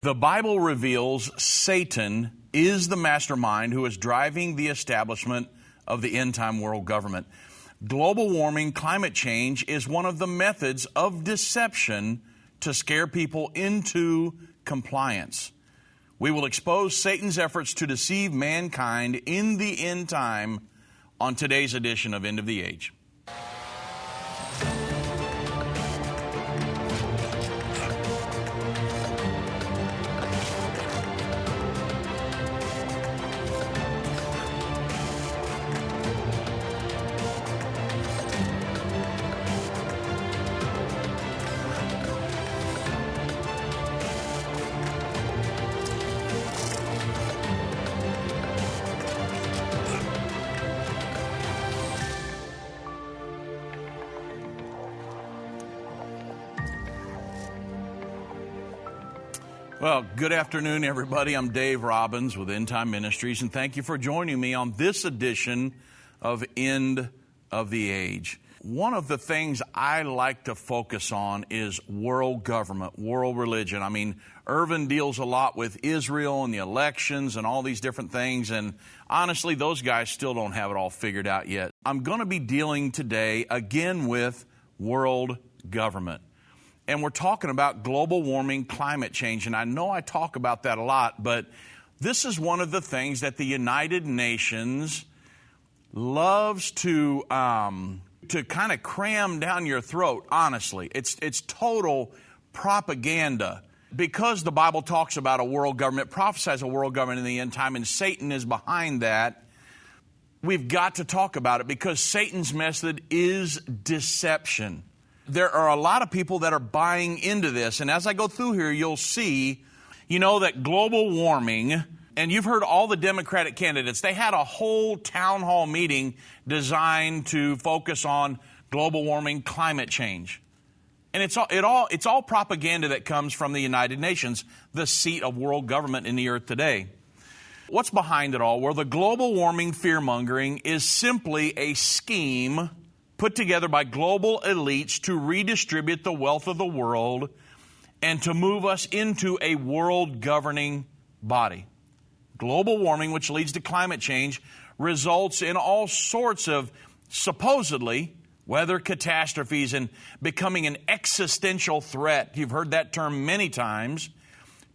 The Bible reveals Satan is the mastermind who is driving the establishment of the end-time world government. Global warming, climate change is one of the methods of deception to scare people into compliance. We will expose Satan's efforts to deceive mankind in the end time on today's edition of End of the Age. Well, good afternoon, everybody. I'm Dave Robbins with End Time Ministries, and thank you for joining me on this edition of End of the Age. One of the things I like to focus on is world government, world religion. I mean, Irvin deals a lot with Israel and the elections and all these different things, and honestly, those guys still don't have it all figured out yet. I'm going to be dealing today again with world government. And we're talking about global warming, climate change. And I know I talk about that a lot, but this is one of the things that the United Nations loves to kind of cram down your throat, honestly. It's total propaganda. Because the Bible talks about a world government, prophesies a world government in the end time, and Satan is behind that, we've got to talk about it because Satan's method is deception. There are a lot of people that are buying into this. And as I go through here, you'll see, that global warming, and you've heard all the Democratic candidates, they had a whole town hall meeting designed to focus on global warming, climate change. And it's all propaganda that comes from the United Nations, the seat of world government in the earth today. What's behind it all? Well, the global warming fear-mongering is simply a scheme put together by global elites to redistribute the wealth of the world and to move us into a world governing body. Global warming, which leads to climate change, results in all sorts of supposedly weather catastrophes and becoming an existential threat. You've heard that term many times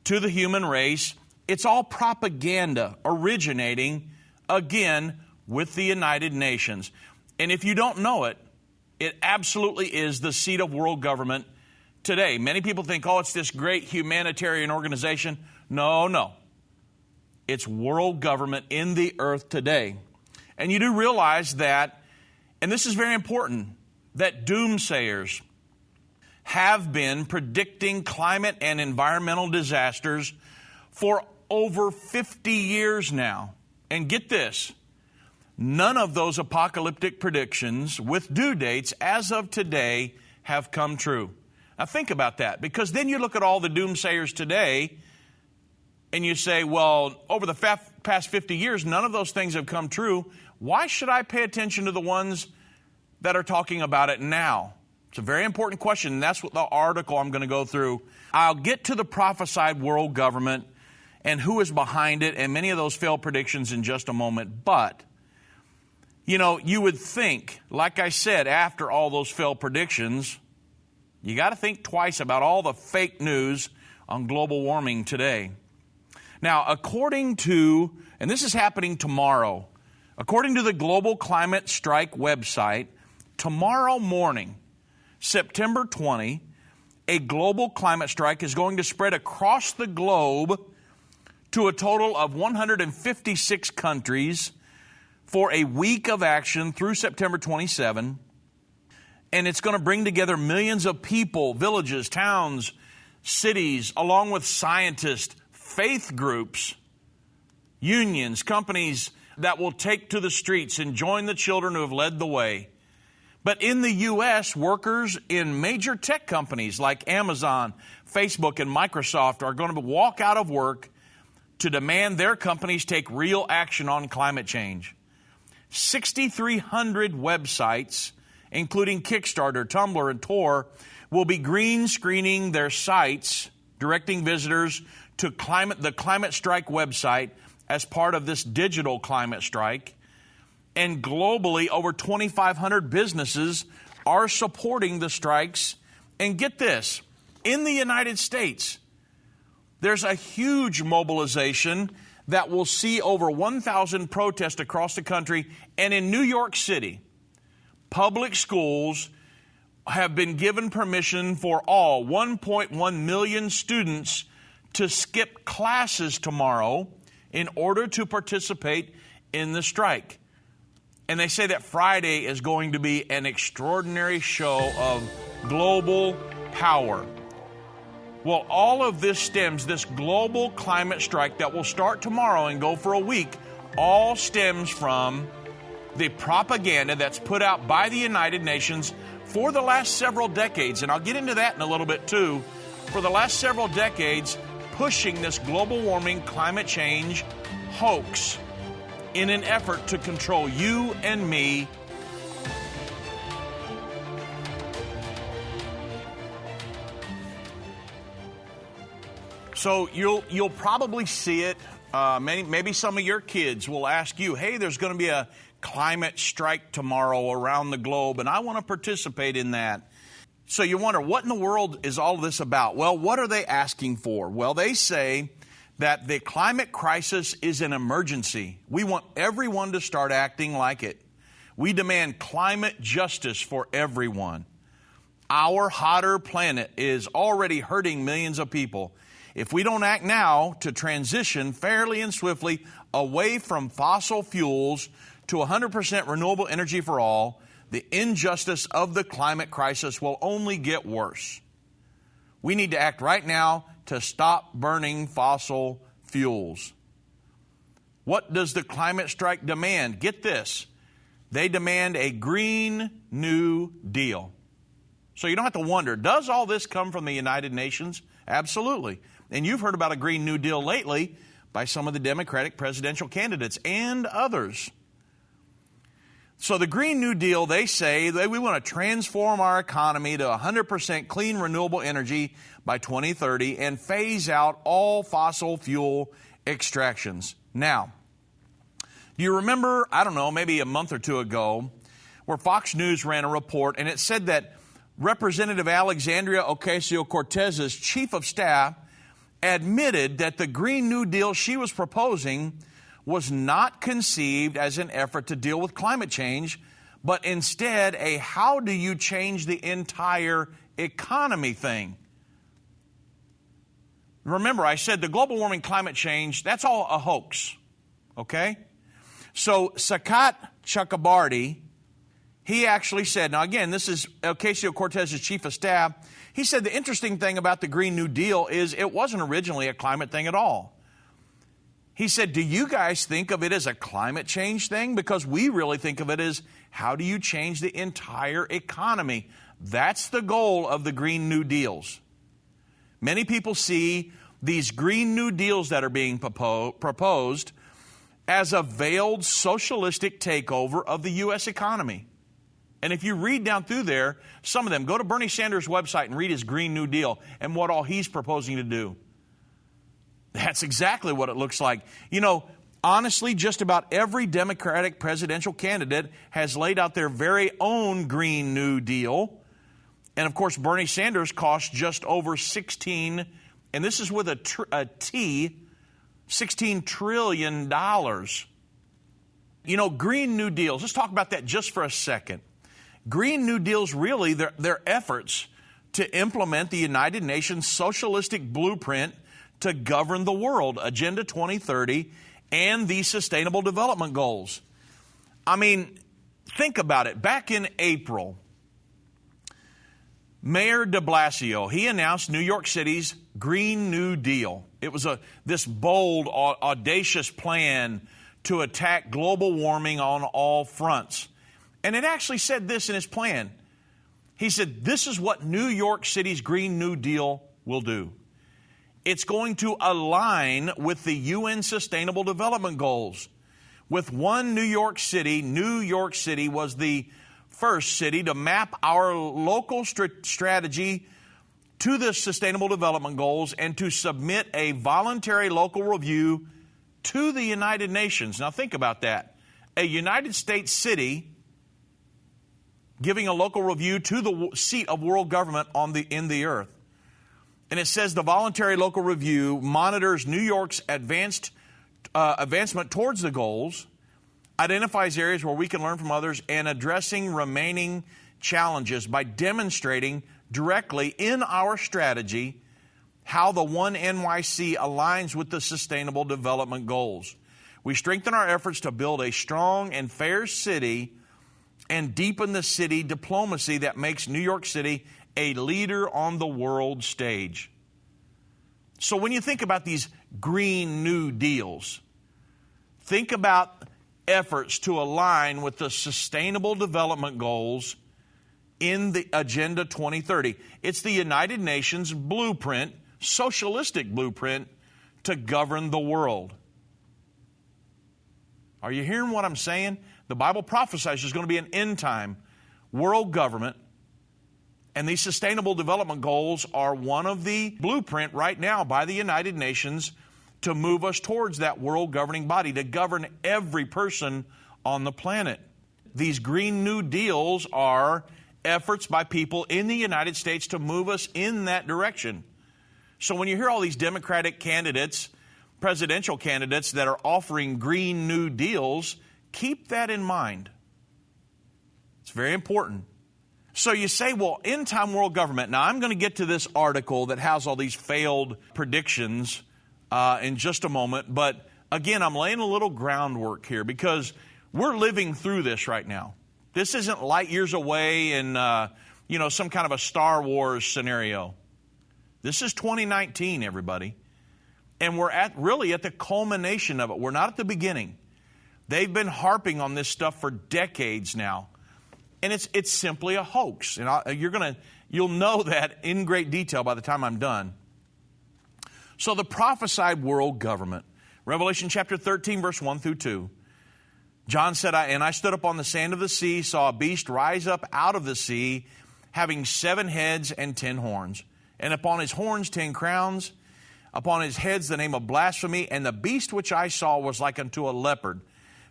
to the human race. It's all propaganda originating, again, with the United Nations. And if you don't know it, it absolutely is the seat of world government today. Many people think, it's this great humanitarian organization. No. It's world government in the earth today. And you do realize that, and this is very important, that doomsayers have been predicting climate and environmental disasters for over 50 years now. And get this. None of those apocalyptic predictions with due dates as of today have come true. Now think about that, because then you look at all the doomsayers today and you say, well, over the past 50 years, none of those things have come true. Why should I pay attention to the ones that are talking about it now? It's a very important question, and that's what the article I'm going to go through. I'll get to the prophesied world government and who is behind it and many of those failed predictions in just a moment, but you would think, like I said, after all those failed predictions, you got to think twice about all the fake news on global warming today. Now, according to, and this is happening tomorrow, according to the Global Climate Strike website, tomorrow morning, September 20, a global climate strike is going to spread across the globe to a total of 156 countries for a week of action through September 27. And it's going to bring together millions of people, villages, towns, cities, along with scientists, faith groups, unions, companies that will take to the streets and join the children who have led the way. But in the U.S., workers in major tech companies like Amazon, Facebook, and Microsoft are going to walk out of work to demand their companies take real action on climate change. 6,300 websites, including Kickstarter, Tumblr, and Tor, will be green screening their sites, directing visitors to the Climate Strike website as part of this digital climate strike. And globally, over 2,500 businesses are supporting the strikes. And get this, in the United States, there's a huge mobilization that will see over 1,000 protests across the country. And in New York City, public schools have been given permission for all 1.1 million students to skip classes tomorrow in order to participate in the strike. And they say that Friday is going to be an extraordinary show of global power. Well, all of this stems, this global climate strike that will start tomorrow and go for a week, all stems from the propaganda that's put out by the United Nations for the last several decades. And I'll get into that in a little bit too. For the last several decades, pushing this global warming, climate change hoax in an effort to control you and me. So you'll probably see it. Maybe some of your kids will ask you, hey, there's going to be a climate strike tomorrow around the globe, and I want to participate in that. So you wonder, what in the world is all of this about? Well, what are they asking for? Well, they say that the climate crisis is an emergency. We want everyone to start acting like it. We demand climate justice for everyone. Our hotter planet is already hurting millions of people. If we don't act now to transition fairly and swiftly away from fossil fuels to 100% renewable energy for all, the injustice of the climate crisis will only get worse. We need to act right now to stop burning fossil fuels. What does the climate strike demand? Get this. They demand a Green New Deal. So you don't have to wonder, does all this come from the United Nations? Absolutely. And you've heard about a Green New Deal lately by some of the Democratic presidential candidates and others. So the Green New Deal, they say that we want to transform our economy to 100% clean renewable energy by 2030 and phase out all fossil fuel extractions. Now, do you remember, I don't know, maybe a month or two ago, where Fox News ran a report and it said that Representative Alexandria Ocasio-Cortez's chief of staff admitted that the Green New Deal she was proposing was not conceived as an effort to deal with climate change, but instead a how do you change the entire economy thing. Remember, I said the global warming climate change, that's all a hoax, okay? So Sakat Chakrabarty, he actually said, now again, this is Ocasio-Cortez's chief of staff, he said the interesting thing about the Green New Deal is it wasn't originally a climate thing at all. He said, do you guys think of it as a climate change thing? Because we really think of it as how do you change the entire economy? That's the goal of the Green New Deals. Many people see these Green New Deals that are being proposed as a veiled socialistic takeover of the U.S. economy. And if you read down through there, some of them, go to Bernie Sanders' website and read his Green New Deal and what all he's proposing to do. That's exactly what it looks like. You know, honestly, just about every Democratic presidential candidate has laid out their very own Green New Deal. And of course, Bernie Sanders costs just over 16, and this is with a T, $16 trillion. You know, Green New Deals, let's talk about that just for a second. Green New Deals, really, they're efforts to implement the United Nations socialistic blueprint to govern the world, Agenda 2030, and the Sustainable Development Goals. I mean, think about it. Back in April, Mayor de Blasio, he announced New York City's Green New Deal. It was this bold, audacious plan to attack global warming on all fronts. And it actually said this in his plan. He said, this is what New York City's Green New Deal will do. It's going to align with the UN Sustainable Development Goals. With one New York City was the first city to map our local strategy to the Sustainable Development Goals and to submit a voluntary local review to the United Nations. Now think about that. A United States city giving a local review to the seat of world government in the earth. And it says the voluntary local review monitors New York's advancement towards the goals, identifies areas where we can learn from others, and addressing remaining challenges by demonstrating directly in our strategy how the One NYC aligns with the Sustainable Development Goals. We strengthen our efforts to build a strong and fair city and deepen the city diplomacy that makes New York City a leader on the world stage. So when you think about these Green New Deals, think about efforts to align with the Sustainable Development Goals in the Agenda 2030. It's the United Nations blueprint, socialistic blueprint, to govern the world. Are you hearing what I'm saying? The Bible prophesies there's going to be an end-time world government, and these Sustainable Development Goals are one of the blueprint right now by the United Nations to move us towards that world governing body, to govern every person on the planet. These Green New Deals are efforts by people in the United States to move us in that direction. So when you hear all these Democratic candidates, presidential candidates that are offering Green New Deals, keep that in mind. It's very important. So you say, well, end-time world government. Now, I'm going to get to this article that has all these failed predictions in just a moment. But again, I'm laying a little groundwork here because we're living through this right now. This isn't light years away in, some kind of a Star Wars scenario. This is 2019, everybody. And we're really at the culmination of it. We're not at the beginning. They've been harping on this stuff for decades now. And it's simply a hoax. And you'll know that in great detail by the time I'm done. So the prophesied world government, Revelation chapter 13, verse 1 through 2. John said, and I stood up on the sand of the sea, saw a beast rise up out of the sea, having 7 heads and 10 horns. And upon his horns 10 crowns, upon his heads the name of blasphemy. And the beast which I saw was like unto a leopard.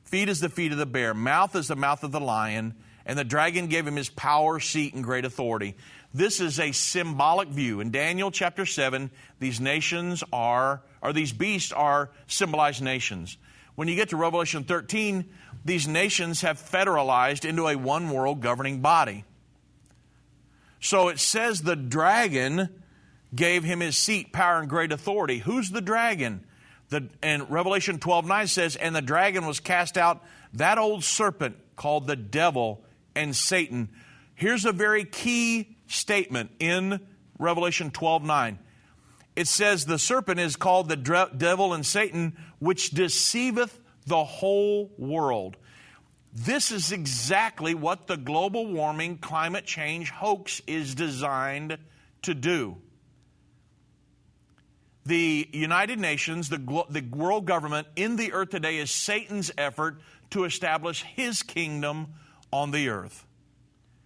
Feet as the feet of the bear, mouth as the mouth of the lion. And the dragon gave him his power, seat, and great authority. This is a symbolic view. In Daniel chapter 7, these beasts are symbolized nations. When you get to Revelation 13, these nations have federalized into a one world governing body. So it says the dragon gave him his seat, power, and great authority. Who's the dragon? And Revelation 12:9 says, and the dragon was cast out, that old serpent called the devil and Satan. Here's a very key statement in Revelation 12:9. It says the serpent is called the devil and Satan, which deceiveth the whole world. This is exactly what the global warming climate change hoax is designed to do. The United Nations, the world government in the earth today is Satan's effort to establish his kingdom on the earth.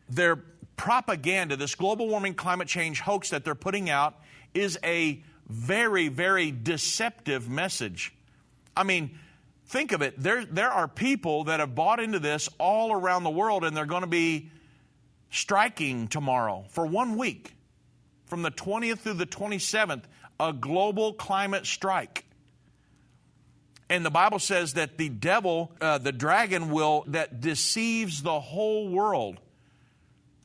Their propaganda, this global warming climate change hoax that they're putting out, is a very, very deceptive message. I mean, think of it. There are people that have bought into this all around the world, and they're going to be striking tomorrow for 1 week. From the 20th through the 27th, a global climate strike. And the Bible says that the devil, the dragon, that deceives the whole world.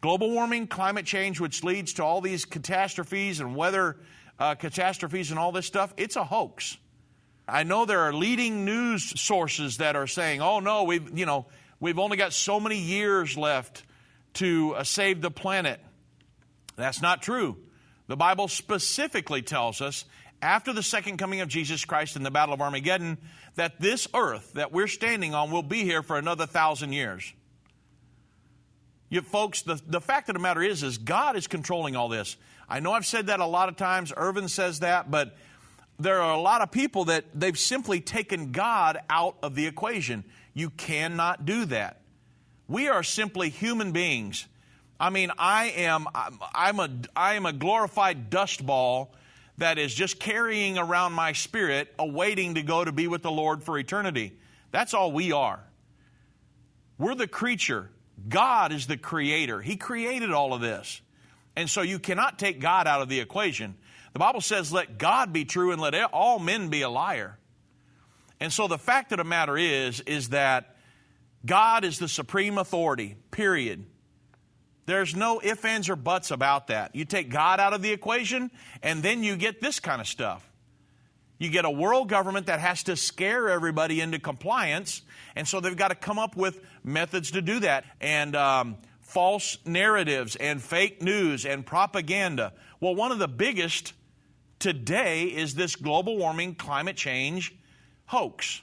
Global warming, climate change, which leads to all these catastrophes and weather catastrophes and all this stuff, it's a hoax. I know there are leading news sources that are saying, oh no, we've only got so many years left to save the planet. That's not true. The Bible specifically tells us, after the second coming of Jesus Christ in the Battle of Armageddon, that this earth that we're standing on will be here for another 1,000 years. Folks, the fact of the matter is God is controlling all this. I know I've said that a lot of times. Irvin says that, but there are a lot of people that they've simply taken God out of the equation. You cannot do that. We are simply human beings. I mean, I am a glorified dust ball that is just carrying around my spirit, awaiting to go to be with the Lord for eternity. That's all we are. We're the creature. God is the creator. He created all of this. And so you cannot take God out of the equation. The Bible says, let God be true and let all men be a liar. And so the fact of the matter is that God is the supreme authority, period. There's no ifs, ands, or buts about that. You take God out of the equation, and then you get this kind of stuff. You get a world government that has to scare everybody into compliance, and so they've got to come up with methods to do that. And false narratives and fake news and propaganda. Well, one of the biggest today is this global warming, climate change hoax.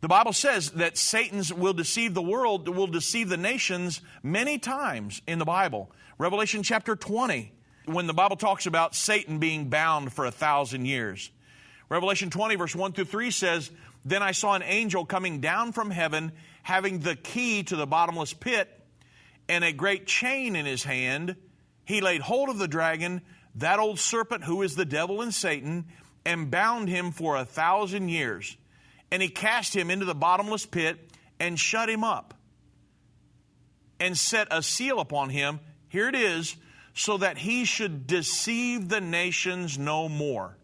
The Bible says that Satan will deceive the world, will deceive the nations many times in the Bible. Revelation chapter 20, when the Bible talks about Satan being bound for 1,000 years. Revelation 20, verse 1 through 3 says, Then I saw an angel coming down from heaven, having the key to the bottomless pit, and a great chain in his hand. He laid hold of the dragon, that old serpent who is the devil and Satan, and bound him for 1,000 years. And he cast him into the bottomless pit and shut him up and set a seal upon him. Here it is, so that he should deceive the nations no more.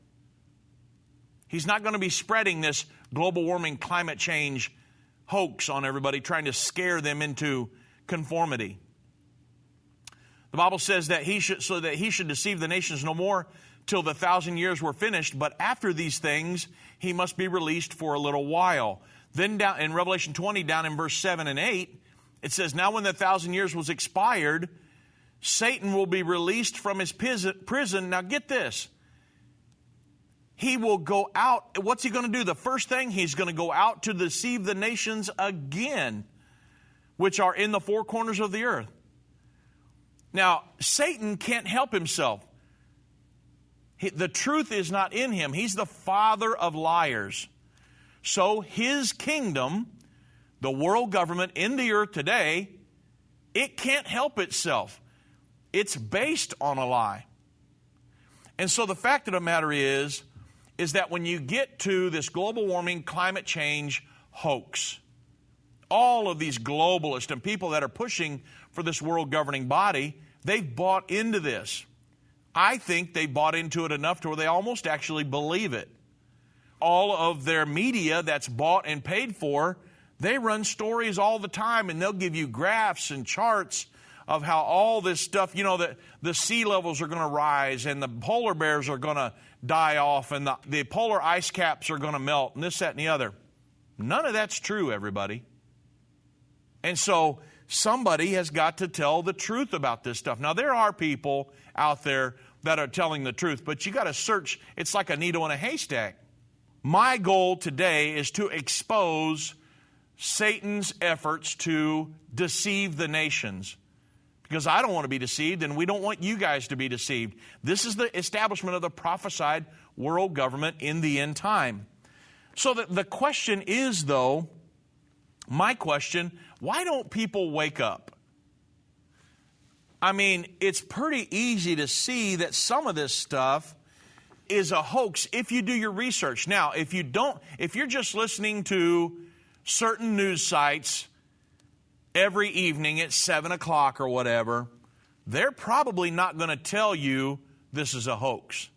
He's not going to be spreading this global warming, climate change hoax on everybody, trying to scare them into conformity. The Bible says that he should deceive the nations no more till the 1,000 years were finished. But after these things, he must be released for a little while. Then down in Revelation 20, down in verse 7 and 8, it says, Now when the 1,000 years was expired, Satan will be released from his prison. Now get this. He will go out. What's he going to do? The first thing, he's going to go out to deceive the nations again, which are in the four corners of the earth. Now, Satan can't help himself. The truth is not in him. He's the father of liars. So his kingdom, the world government in the earth today, it can't help itself. It's based on a lie. And so the fact of the matter is that when you get to this global warming, climate change hoax, all of these globalists and people that are pushing for this world governing body, they've bought into this. I think they bought into it enough to where they almost actually believe it. All of their media that's bought and paid for, they run stories all the time, and they'll give you graphs and charts of how all this stuff, that the sea levels are going to rise and the polar bears are going to die off and the polar ice caps are going to melt and this, that, and the other. None of that's true, everybody. And so somebody has got to tell the truth about this stuff. Now, there are people out there that are telling the truth, but you got to search. It's like a needle in a haystack. My goal today is to expose Satan's efforts to deceive the nations, because I don't want to be deceived, and we don't want you guys to be deceived. This is the establishment of the prophesied world government in the end time. So the question is, though, my question, why don't people wake up? I mean, it's pretty easy to see that some of this stuff is a hoax if you do your research. Now, if you're just listening to certain news sites every evening at 7 o'clock or whatever, they're probably not going to tell you this is a hoax.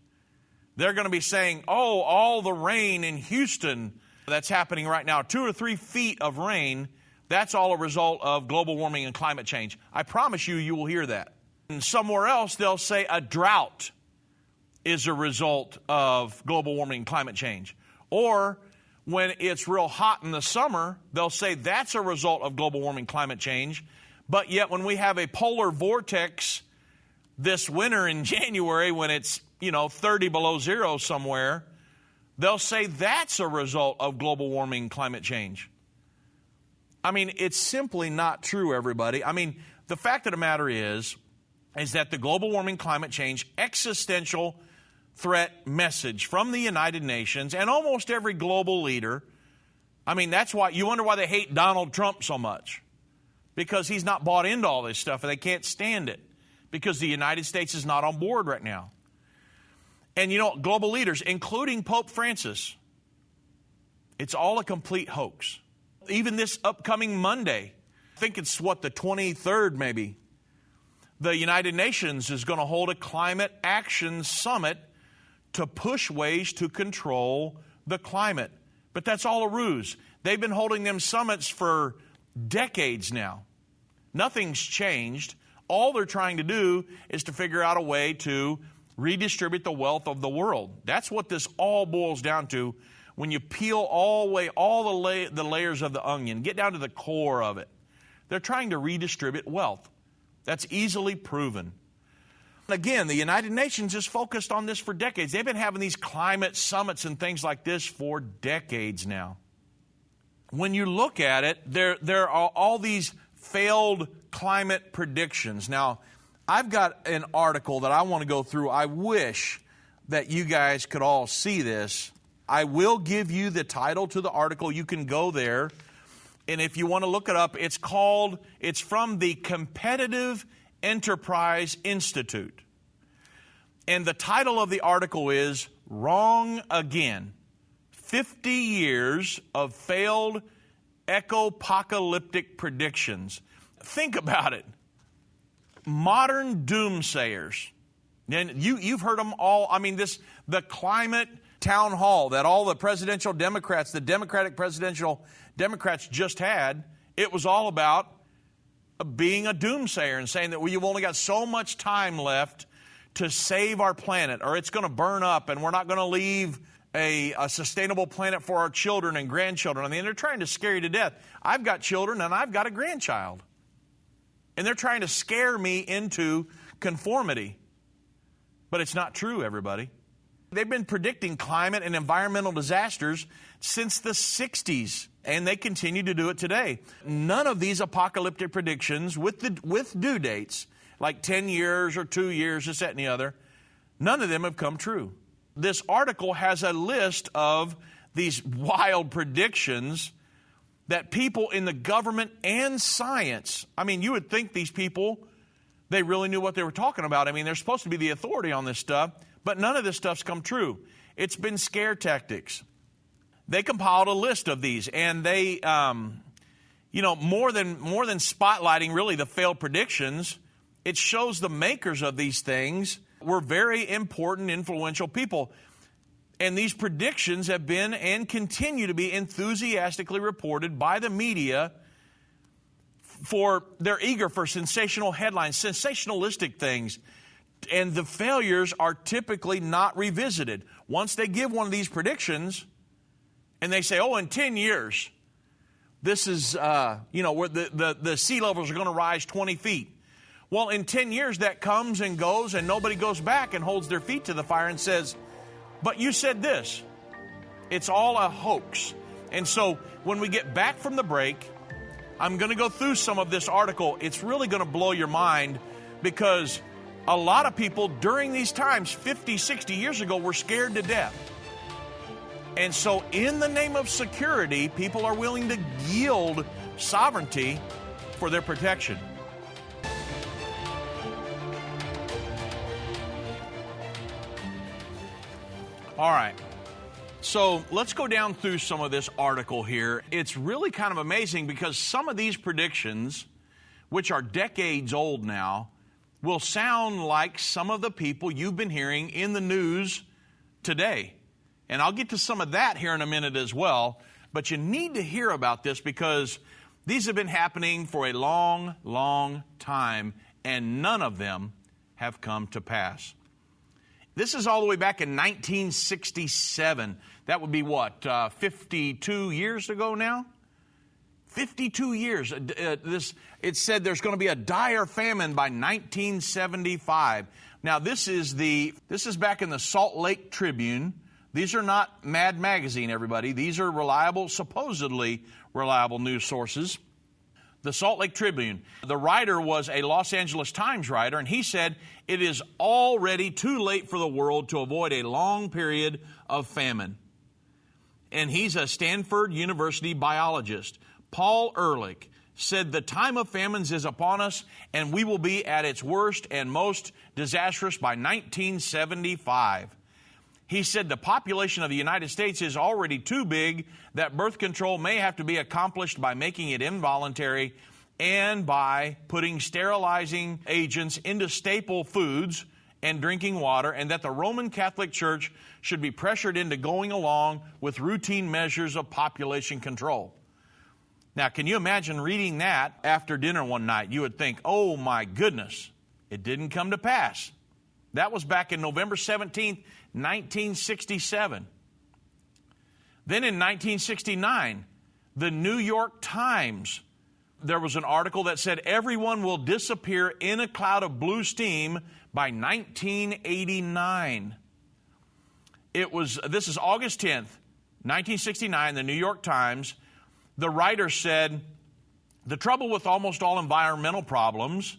They're going to be saying, oh, all the rain in Houston that's happening right now, 2 or 3 feet of rain, that's all a result of global warming and climate change. I promise you will hear that. And somewhere else, they'll say a drought is a result of global warming and climate change. Or when it's real hot in the summer, they'll say that's a result of global warming, climate change. But yet when we have a polar vortex this winter in January when it's, 30 below zero somewhere, they'll say that's a result of global warming, climate change. I mean, it's simply not true, everybody. I mean, the fact of the matter is that the global warming, climate change, existential threat message from the United Nations and almost every global leader, I mean, that's why you wonder why they hate Donald Trump so much. because he's not bought into all this stuff, and they can't stand it because the United States is not on board right now. And you know, global leaders, including Pope Francis, it's all a complete hoax. Even this upcoming Monday, I think it's the 23rd maybe, the United Nations is going to hold a climate action summit to push ways to control the climate. But that's all a ruse. They've been holding them summits for decades now. Nothing's changed. All they're trying to do is to figure out a way to redistribute the wealth of the world. That's what this all boils down to when you peel all the layers of the onion, get down to the core of it. They're trying to redistribute wealth. That's easily proven. Again, the United Nations is focused on this for decades. They've been having these climate summits and things like this for decades now. When you look at it, there are all these failed climate predictions. Now, I've got an article that I want to go through. I wish that you guys could all see this. I will give you the title to the article. You can go there. And if you want to look it up, it's from the Competitive Enterprise Institute. And the title of the article is Wrong Again. 50 Years of Failed Eco-Apocalyptic Predictions. Think about it. Modern doomsayers. And you've heard them all. I mean, the climate town hall that all the presidential Democrats, the Democratic presidential Democrats just had, it was all about being a doomsayer and saying that you've only got so much time left to save our planet, or it's going to burn up and we're not going to leave a sustainable planet for our children and grandchildren. I mean, they're trying to scare you to death. I've got children and I've got a grandchild. And they're trying to scare me into conformity. But it's not true, everybody. They've been predicting climate and environmental disasters since the 60s, and they continue to do it today. None of these apocalyptic predictions with due dates, like 10 years or 2 years, this, that, and the other, none of them have come true. This article has a list of these wild predictions that people in the government and science, I mean, you would think these people, they really knew what they were talking about. I mean, they're supposed to be the authority on this stuff, but none of this stuff's come true. It's been scare tactics. They compiled a list of these, and they, more than spotlighting really the failed predictions, it shows the makers of these things were very important, influential people. And these predictions have been and continue to be enthusiastically reported by the media. They're eager for sensational headlines, sensationalistic things. And the failures are typically not revisited. Once they give one of these predictions and they say, in 10 years, this is, where the sea levels are going to rise 20 feet. Well, in 10 years, that comes and goes, and nobody goes back and holds their feet to the fire and says, but you said this. It's all a hoax. And so when we get back from the break, I'm going to go through some of this article. It's really going to blow your mind because a lot of people during these times, 50, 60 years ago, were scared to death. And so in the name of security, people are willing to yield sovereignty for their protection. All right, so let's go down through some of this article here. It's really kind of amazing because some of these predictions, which are decades old now, will sound like some of the people you've been hearing in the news today. And I'll get to some of that here in a minute as well. But you need to hear about this because these have been happening for a long, long time, and none of them have come to pass. This is all the way back in 1967. That would be 52 years ago now? 52 years. It said there's going to be a dire famine by 1975. Now, this is back in the Salt Lake Tribune. These are not Mad Magazine, everybody. These are supposedly reliable news sources. The Salt Lake Tribune. The writer was a Los Angeles Times writer, and he said, it is already too late for the world to avoid a long period of famine. And he's a Stanford University biologist. Paul Ehrlich said the time of famines is upon us, and we will be at its worst and most disastrous by 1975. He said the population of the United States is already too big, that birth control may have to be accomplished by making it involuntary and by putting sterilizing agents into staple foods and drinking water, and that the Roman Catholic Church should be pressured into going along with routine measures of population control. Now, can you imagine reading that after dinner one night? You would think, oh my goodness, it didn't come to pass. That was back in November 17th, 1967. Then in 1969, the New York Times, there was an article that said everyone will disappear in a cloud of blue steam by 1989. This is August 10th, 1969, the New York Times. The writer said, the trouble with almost all environmental problems,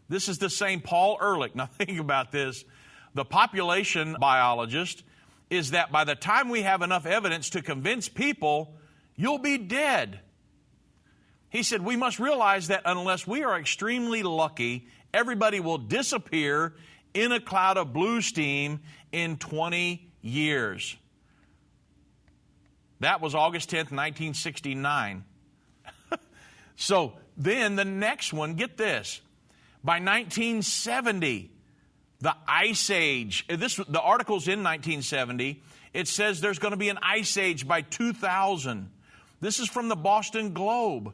this is the same Paul Ehrlich. Now think about this. The population biologist, is that by the time we have enough evidence to convince people, you'll be dead. He said, we must realize that unless we are extremely lucky, everybody will disappear in a cloud of blue steam in 20 years. That was August 10th, 1969. So then the next one, get this. By 1970, the Ice Age. The article's in 1970. It says there's going to be an Ice Age by 2000. This is from the Boston Globe.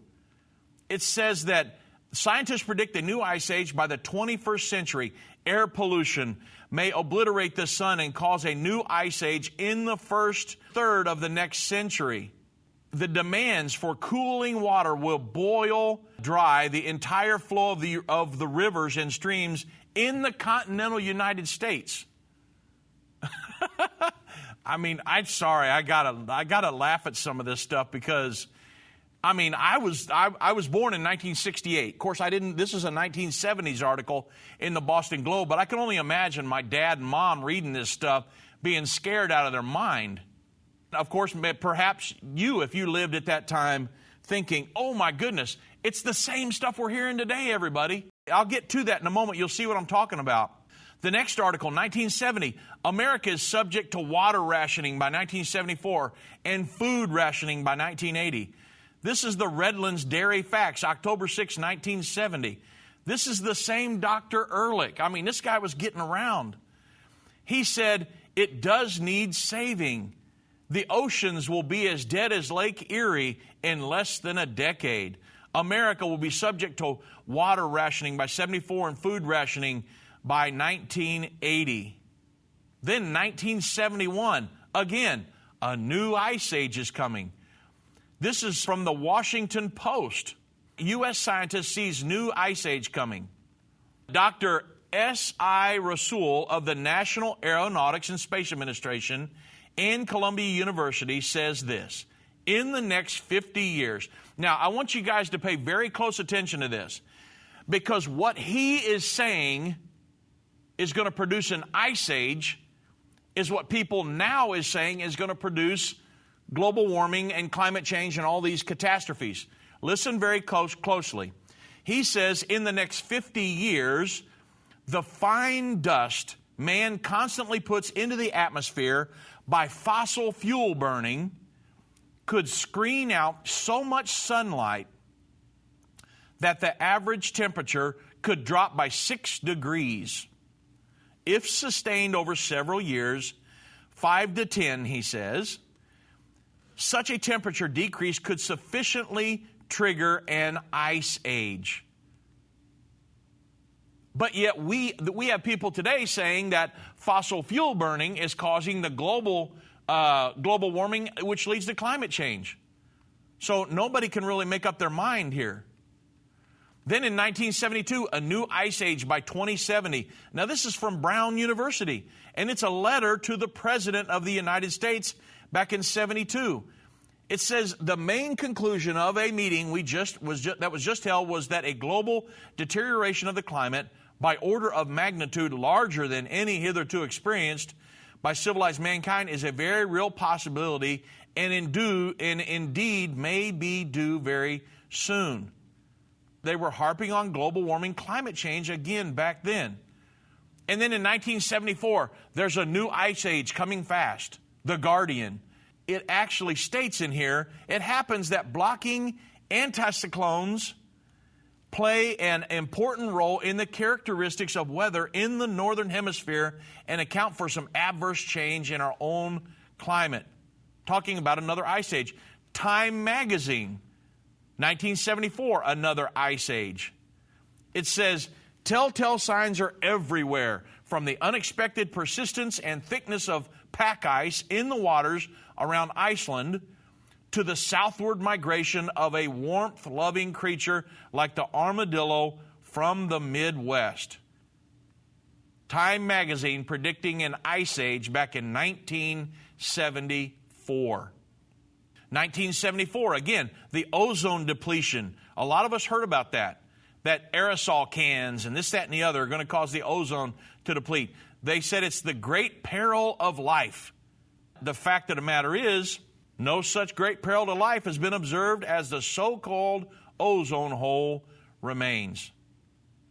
It says that scientists predict a new Ice Age by the 21st century. Air pollution may obliterate the sun and cause a new Ice Age in the first third of the next century. The demands for cooling water will boil dry the entire flow of the rivers and streams in the continental United States. I mean, I'm sorry, I gotta laugh at some of this stuff because, I mean, I was born in 1968. Of course, this is a 1970s article in the Boston Globe, but I can only imagine my dad and mom reading this stuff being scared out of their mind. Of course, perhaps if you lived at that time, thinking, oh my goodness, it's the same stuff we're hearing today, everybody. I'll get to that in a moment. You'll see what I'm talking about. The next article, 1970, America is subject to water rationing by 1974 and food rationing by 1980. This is the Redlands Dairy Facts, October 6, 1970. This is the same Dr. Ehrlich. I mean, this guy was getting around. He said, it does need saving. The oceans will be as dead as Lake Erie in less than a decade. America will be subject to water rationing by 74 and food rationing by 1980. Then 1971, again, a new ice age is coming. This is from the Washington Post. U.S. scientist sees new ice age coming. Dr. S.I. Rasool of the National Aeronautics and Space Administration and Columbia University says this, in the next 50 years. Now, I want you guys to pay very close attention to this, because what he is saying is going to produce an ice age is what people now is saying is going to produce global warming and climate change and all these catastrophes. Listen very closely. He says in the next 50 years, the fine dust man constantly puts into the atmosphere by fossil fuel burning could screen out so much sunlight that the average temperature could drop by 6 degrees. If sustained over several years, 5 to 10, he says, such a temperature decrease could sufficiently trigger an ice age. But yet we have people today saying that fossil fuel burning is causing the global warming, which leads to climate change. So nobody can really make up their mind here. Then in 1972, a new ice age by 2070. Now this is from Brown University, and it's a letter to the President of the United States back in 72. It says the main conclusion of a meeting that was just held was that a global deterioration of the climate by order of magnitude larger than any hitherto experienced by civilized mankind is a very real possibility and indeed may be due very soon. They were harping on global warming, climate change again back then. And then in 1974, there's a new ice age coming fast, The Guardian. It actually states in here, it happens that blocking anticyclones play an important role in the characteristics of weather in the northern hemisphere and account for some adverse change in our own climate. Talking about another ice age. Time magazine, 1974, another ice age. It says, telltale signs are everywhere, from the unexpected persistence and thickness of pack ice in the waters around Iceland to the southward migration of a warmth-loving creature like the armadillo from the Midwest. Time magazine predicting an ice age back in 1974. 1974, again, the ozone depletion. A lot of us heard about that. That aerosol cans and this, that, and the other are going to cause the ozone to deplete. They said it's the great peril of life. The fact of the matter is, no such great peril to life has been observed as the so-called ozone hole remains.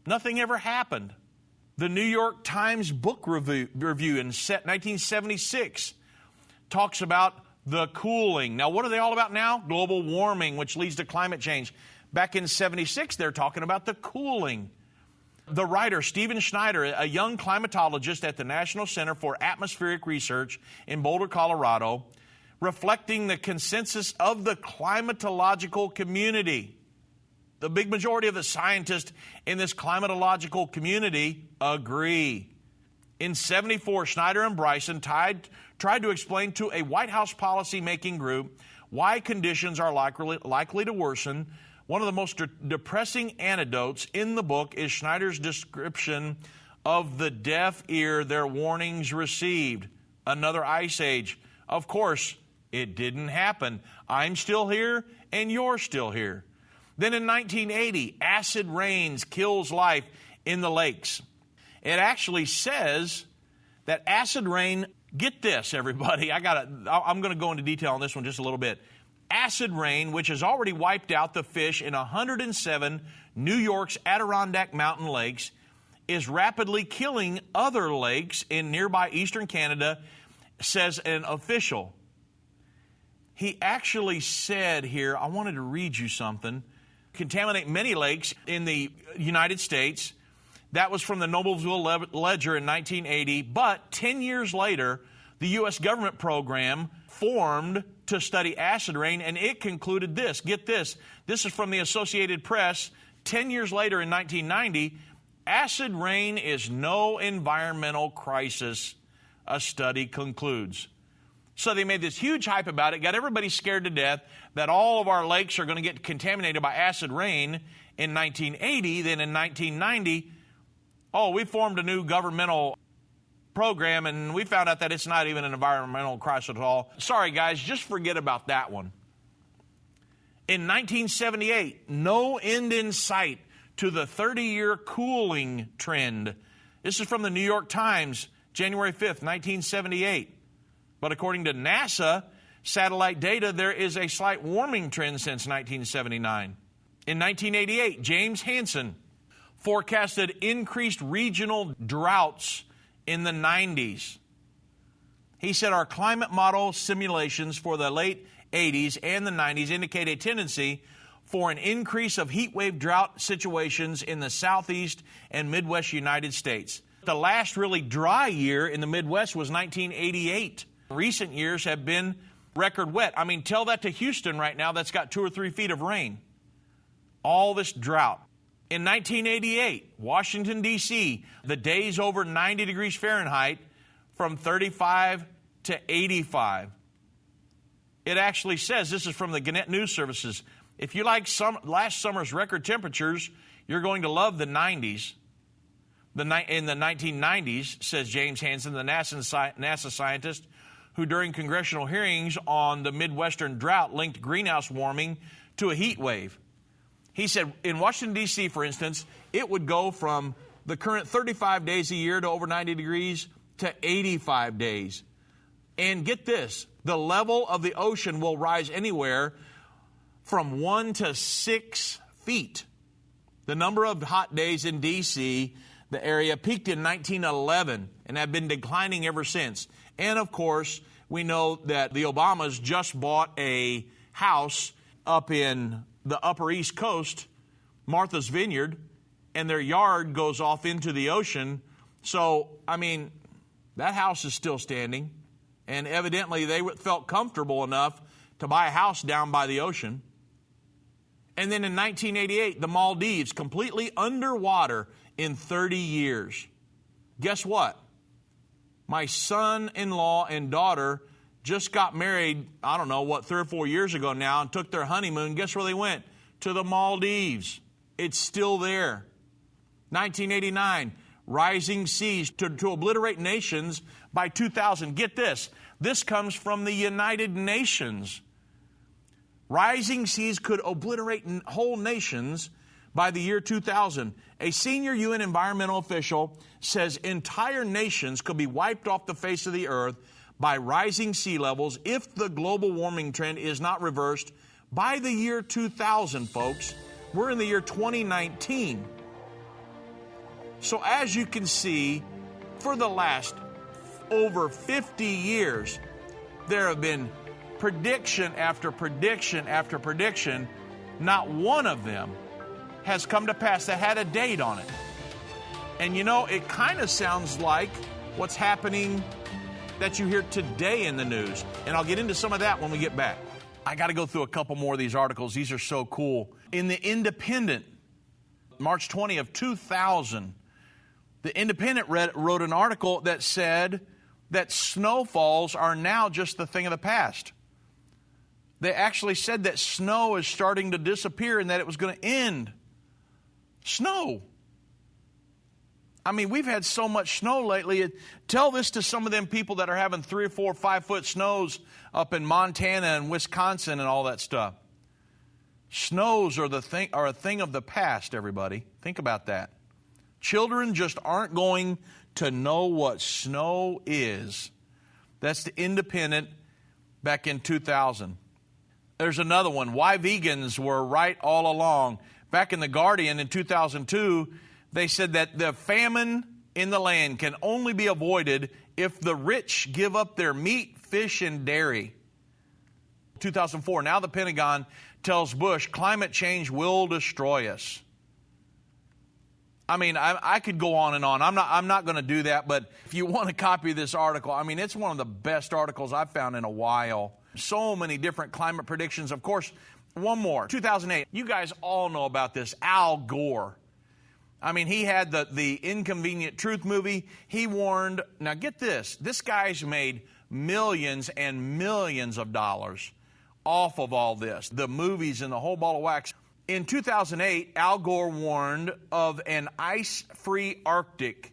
Nothing ever happened. The New York Times book review in 1976 talks about the cooling. Now, what are they all about now? Global warming, which leads to climate change. Back in 76, they're talking about the cooling. The writer, Stephen Schneider, a young climatologist at the National Center for Atmospheric Research in Boulder, Colorado, reflecting the consensus of the climatological community. The big majority of the scientists in this climatological community agree. In 74, Schneider and Bryson tried to explain to a White House policy-making group why conditions are likely to worsen. One of the most depressing anecdotes in the book is Schneider's description of the deaf ear their warnings received. Another ice age. Of course, it didn't happen. I'm still here, and you're still here. Then in 1980, acid rains kills life in the lakes. It actually says that acid rain, get this, everybody. I'm going to go into detail on this one just a little bit. Acid rain, which has already wiped out the fish in 107 New York's Adirondack mountain lakes, is rapidly killing other lakes in nearby eastern Canada, says an official. He actually said here, I wanted to read you something, contaminate many lakes in the United States. That was from the Noblesville Ledger in 1980, but 10 years later, the U.S. government program formed to study acid rain, and it concluded this. Get this. This is from the Associated Press. 10 years later in 1990, acid rain is no environmental crisis, a study concludes. So they made this huge hype about it, got everybody scared to death that all of our lakes are going to get contaminated by acid rain in 1980. Then in 1990, we formed a new governmental program, and we found out that it's not even an environmental crisis at all. Sorry, guys, just forget about that one. In 1978, no end in sight to the 30-year cooling trend. This is from the New York Times, January 5th, 1978. But according to NASA satellite data, there is a slight warming trend since 1979. In 1988, James Hansen forecasted increased regional droughts in the 90s. He said our climate model simulations for the late 80s and the 90s indicate a tendency for an increase of heat wave drought situations in the southeast and Midwest United States. The last really dry year in the Midwest was 1988. Recent years have been record wet. I mean, tell that to Houston right now that's got 2 or 3 feet of rain. All this drought. In 1988, Washington, D.C., the days over 90 degrees Fahrenheit from 35 to 85. It actually says, this is from the Gannett News Services, if you like last summer's record temperatures, you're going to love the 90s. In the 1990s, says James Hansen, the NASA scientist, who during congressional hearings on the Midwestern drought linked greenhouse warming to a heat wave. He said in Washington, D.C., for instance, it would go from the current 35 days a year to over 90 degrees to 85 days. And get this, the level of the ocean will rise anywhere from 1 to 6 feet. The number of hot days in D.C., the area, peaked in 1911 and have been declining ever since. And, of course, we know that the Obamas just bought a house up in the Upper East Coast, Martha's Vineyard, and their yard goes off into the ocean. So, I mean, that house is still standing. And evidently they felt comfortable enough to buy a house down by the ocean. And then in 1988, the Maldives, completely underwater in 30 years. Guess what? My son-in-law and daughter just got married, I don't know, 3 or 4 years ago now, and took their honeymoon. Guess where they went? To the Maldives. It's still there. 1989, rising seas to obliterate nations by 2000. Get this. This comes from the United Nations. Rising seas could obliterate whole nations by the year 2000. A senior UN environmental official says entire nations could be wiped off the face of the earth by rising sea levels if the global warming trend is not reversed by the year 2000, folks. We're in the year 2019. So as you can see, for the last over 50 years, there have been prediction after prediction after prediction. Not one of them has come to pass that had a date on it. And you know, it kind of sounds like what's happening that you hear today in the news. And I'll get into some of that when we get back. I got to go through a couple more of these articles. These are so cool. In the Independent, March 20 of 2000, the Independent wrote an article that said that snowfalls are now just the thing of the past. They actually said that snow is starting to disappear and that it was going to end. Snow. I mean, we've had so much snow lately. Tell this to some of them people that are having 3 or 4 or 5 foot snows up in Montana and Wisconsin and all that stuff. Snows are a thing of the past, everybody. Think about that. Children just aren't going to know what snow is. That's the Independent back in 2000. There's another one. Why vegans were right all along. Back in The Guardian in 2002, they said that the famine in the land can only be avoided if the rich give up their meat, fish, and dairy. 2004, now the Pentagon tells Bush climate change will destroy us. I mean, I could go on and on. I'm not going to do that, but if you want a copy of this article, I mean, it's one of the best articles I've found in a while. So many different climate predictions. Of course, one more, 2008. You guys all know about this, Al Gore. I mean, he had the Inconvenient Truth movie. He warned, now get this guy's made millions and millions of dollars off of all this, the movies and the whole ball of wax. In 2008, Al Gore warned of an ice-free Arctic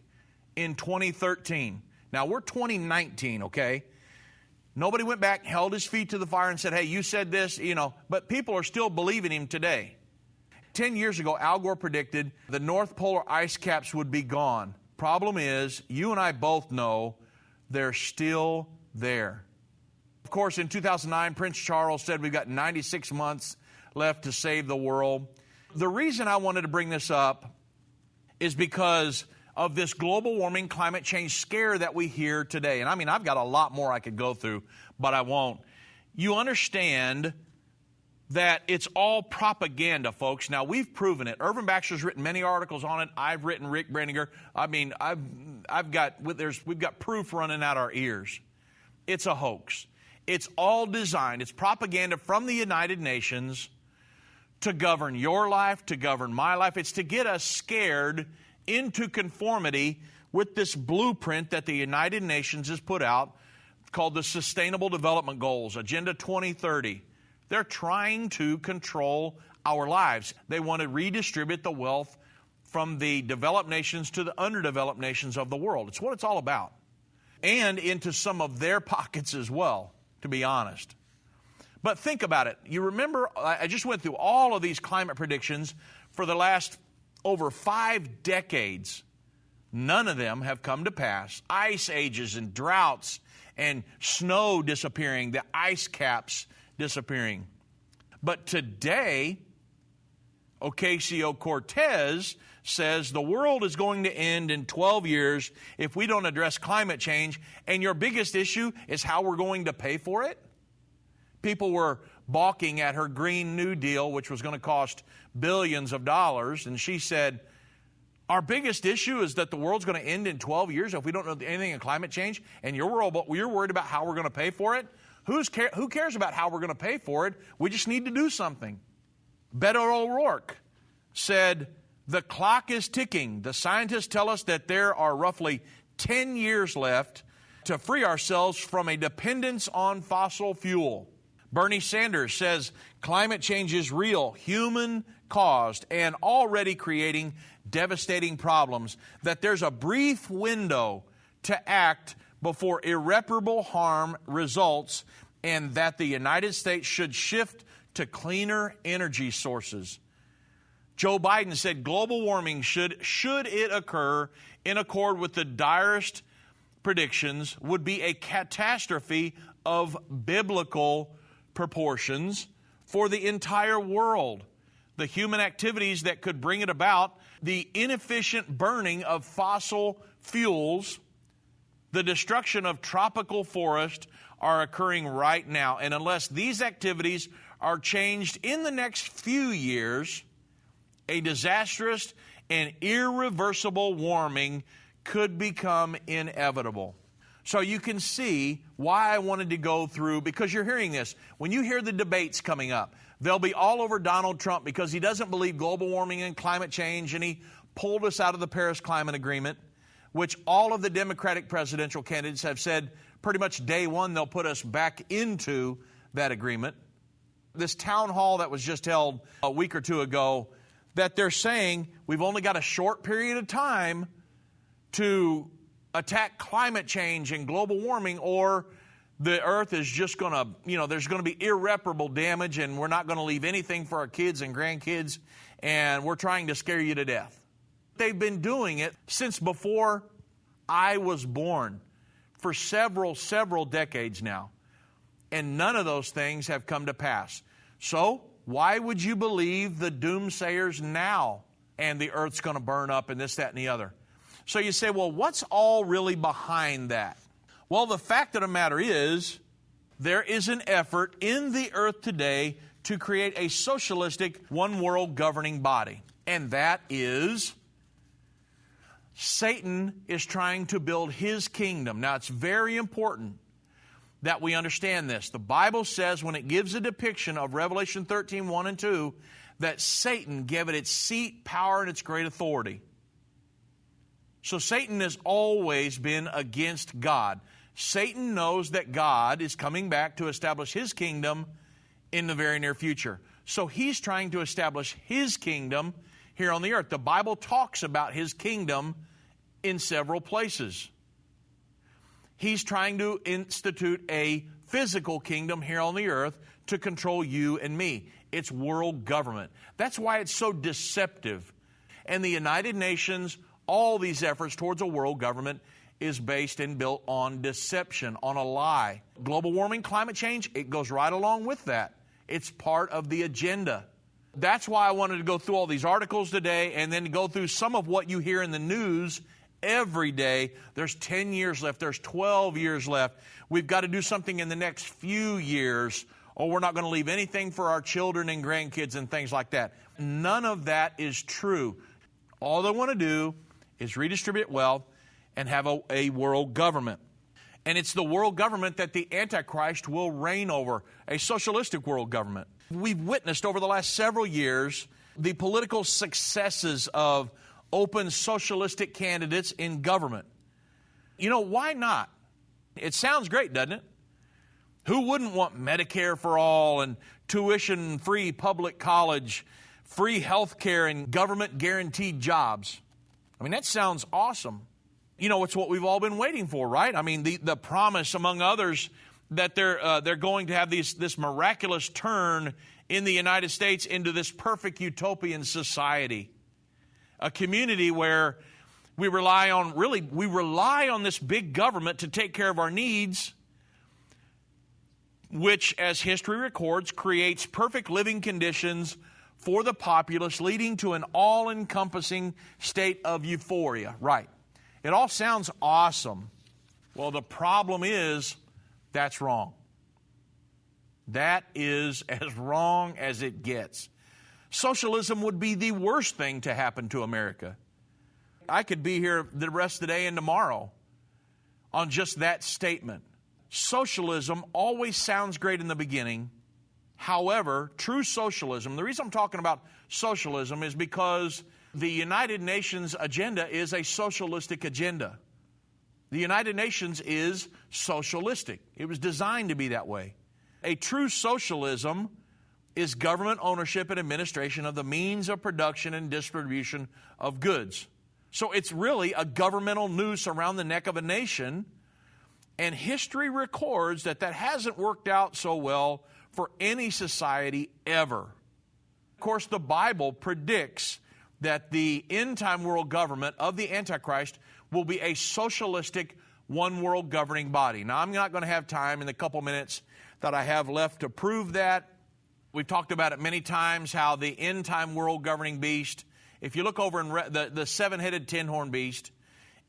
in 2013. Now, we're 2019, okay? Nobody went back, held his feet to the fire and said, hey, you said this, but people are still believing him today. 10 years ago, Al Gore predicted the North Polar ice caps would be gone. Problem is, you and I both know they're still there. Of course, in 2009, Prince Charles said we've got 96 months left to save the world. The reason I wanted to bring this up is because of this global warming, climate change scare that we hear today. And I mean, I've got a lot more I could go through, but I won't. You understand that it's all propaganda, folks. Now, we've proven it. Irvin Baxter's written many articles on it. I've written Rick Brenninger. I mean, we've got proof running out our ears. It's a hoax. It's all designed. It's propaganda from the United Nations to govern your life, to govern my life. It's to get us scared into conformity with this blueprint that the United Nations has put out called the Sustainable Development Goals, Agenda 2030. They're trying to control our lives. They want to redistribute the wealth from the developed nations to the underdeveloped nations of the world. It's what it's all about. And into some of their pockets as well, to be honest. But think about it. You remember, I just went through all of these climate predictions for the last over 5 decades. None of them have come to pass. Ice ages and droughts and snow disappearing, the ice caps disappearing. But today, Ocasio-Cortez says the world is going to end in 12 years if we don't address climate change, and your biggest issue is how we're going to pay for it? People were balking at her Green New Deal, which was going to cost billions of dollars, and she said, our biggest issue is that the world's going to end in 12 years if we don't know anything in climate change, and you're worried about how we're going to pay for it? Who cares about how we're going to pay for it? We just need to do something. Beto O'Rourke said, the clock is ticking. The scientists tell us that there are roughly 10 years left to free ourselves from a dependence on fossil fuel. Bernie Sanders says climate change is real, human-caused, and already creating devastating problems, that there's a brief window to act before irreparable harm results, and that the United States should shift to cleaner energy sources. Joe Biden said global warming, should it occur in accord with the direst predictions, would be a catastrophe of biblical proportions for the entire world. The human activities that could bring it about, the inefficient burning of fossil fuels, the destruction of tropical forests are occurring right now. And unless these activities are changed in the next few years, a disastrous and irreversible warming could become inevitable. So you can see why I wanted to go through, because you're hearing this. When you hear the debates coming up, they'll be all over Donald Trump because he doesn't believe global warming and climate change, and he pulled us out of the Paris Climate Agreement, which all of the Democratic presidential candidates have said pretty much day one they'll put us back into that agreement. This town hall that was just held a week or two ago, that they're saying we've only got a short period of time to attack climate change and global warming, or the earth is just going to, there's going to be irreparable damage, and we're not going to leave anything for our kids and grandkids, and we're trying to scare you to death. They've been doing it since before I was born for several decades now, and none of those things have come to pass. So why would you believe the doomsayers now and the earth's going to burn up and this, that, and the other? So you say, well, what's all really behind that? Well, the fact of the matter is, there is an effort in the earth today to create a socialistic one world governing body. And that is, Satan is trying to build his kingdom. Now, it's very important that we understand this. The Bible says, when it gives a depiction of Revelation 13, 1 and 2, that Satan gave it its seat, power, and its great authority. So Satan has always been against God. Satan knows that God is coming back to establish his kingdom in the very near future. So he's trying to establish his kingdom here on the earth. The Bible talks about his kingdom in several places. He's trying to institute a physical kingdom here on the earth to control you and me. It's world government. That's why it's so deceptive. And the United Nations, all these efforts towards a world government is based and built on deception, on a lie. Global warming, climate change, it goes right along with that. It's part of the agenda. That's why I wanted to go through all these articles today and then go through some of what you hear in the news every day. There's 10 years left. There's 12 years left. We've got to do something in the next few years, or we're not going to leave anything for our children and grandkids and things like that. None of that is true. All they want to do is redistribute wealth and have a world government. And it's the world government that the Antichrist will reign over, a socialistic world government. We've witnessed over the last several years the political successes of open socialistic candidates in government. Why not? It sounds great, doesn't it? Who wouldn't want Medicare for all and tuition-free public college, free health care, and government-guaranteed jobs? That sounds awesome. It's what we've all been waiting for, right? The promise, among others, that they're going to have this miraculous turn in the United States into this perfect utopian society. A community where we rely on this big government to take care of our needs, which, as history records, creates perfect living conditions for the populace, leading to an all-encompassing state of euphoria. Right. It all sounds awesome. Well, the problem is that's wrong. That is as wrong as it gets. Socialism would be the worst thing to happen to America. I could be here the rest of the day and tomorrow on just that statement. Socialism always sounds great in the beginning. However, true socialism, the reason I'm talking about socialism is because the United Nations agenda is a socialistic agenda. The United Nations is socialistic. It was designed to be that way. A true socialism is government ownership and administration of the means of production and distribution of goods. So it's really a governmental noose around the neck of a nation, and history records that hasn't worked out so well for any society ever. Of course, the Bible predicts that the end-time world government of the Antichrist will be a socialistic one-world governing body. Now, I'm not going to have time in the couple minutes that I have left to prove that. We've talked about it many times, how the end-time world governing beast, if you look over in the seven-headed tin-horn beast,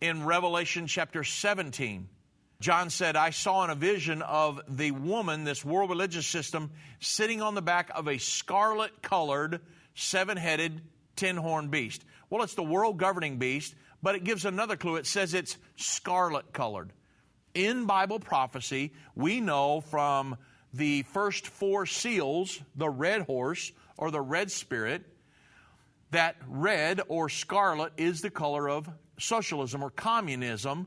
in Revelation chapter 17, John said, I saw in a vision of the woman, this world religious system, sitting on the back of a scarlet-colored, seven-headed tin-horn beast. Well, it's the world governing beast, but it gives another clue. It says it's scarlet-colored. In Bible prophecy, we know from the first four seals, the red horse or the red spirit, that red or scarlet is the color of socialism or communism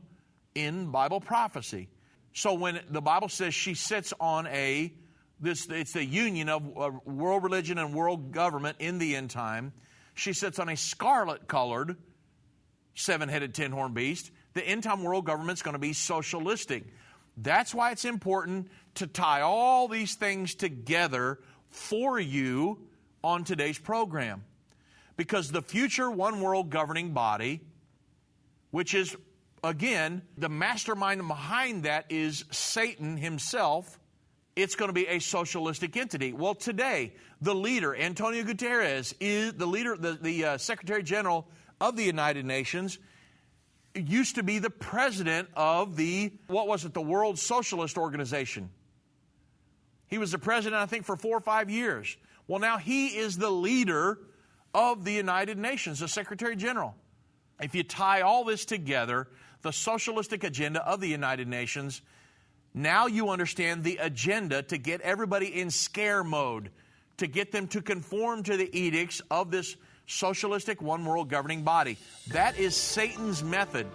in Bible prophecy. So when the Bible says she sits on it's the union of world religion and world government in the end time, she sits on a scarlet-colored, seven-headed tin-horn beast. The end-time world government's going to be socialistic. That's why it's important to tie all these things together for you on today's program. Because the future one-world governing body, which is, again, the mastermind behind that is Satan himself, it's going to be a socialistic entity. Well, today, the leader, Antonio Guterres, is the leader, the Secretary General of the United Nations, used to be the president of the World Socialist Organization. He was the president, I think, for 4 or 5 years. Well, now he is the leader of the United Nations, the Secretary General. If you tie all this together, the socialistic agenda of the United Nations, now you understand the agenda to get everybody in scare mode, to get them to conform to the edicts of this socialistic one-world governing body. That is Satan's method.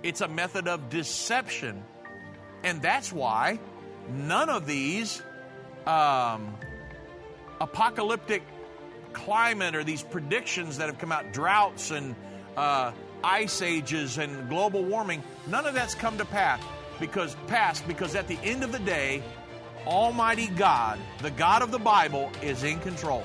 It's a method of deception. And that's why none of these apocalyptic climate or these predictions that have come out, droughts and ice ages and global warming, none of that's come to pass because at the end of the day, Almighty God, the God of the Bible, is in control.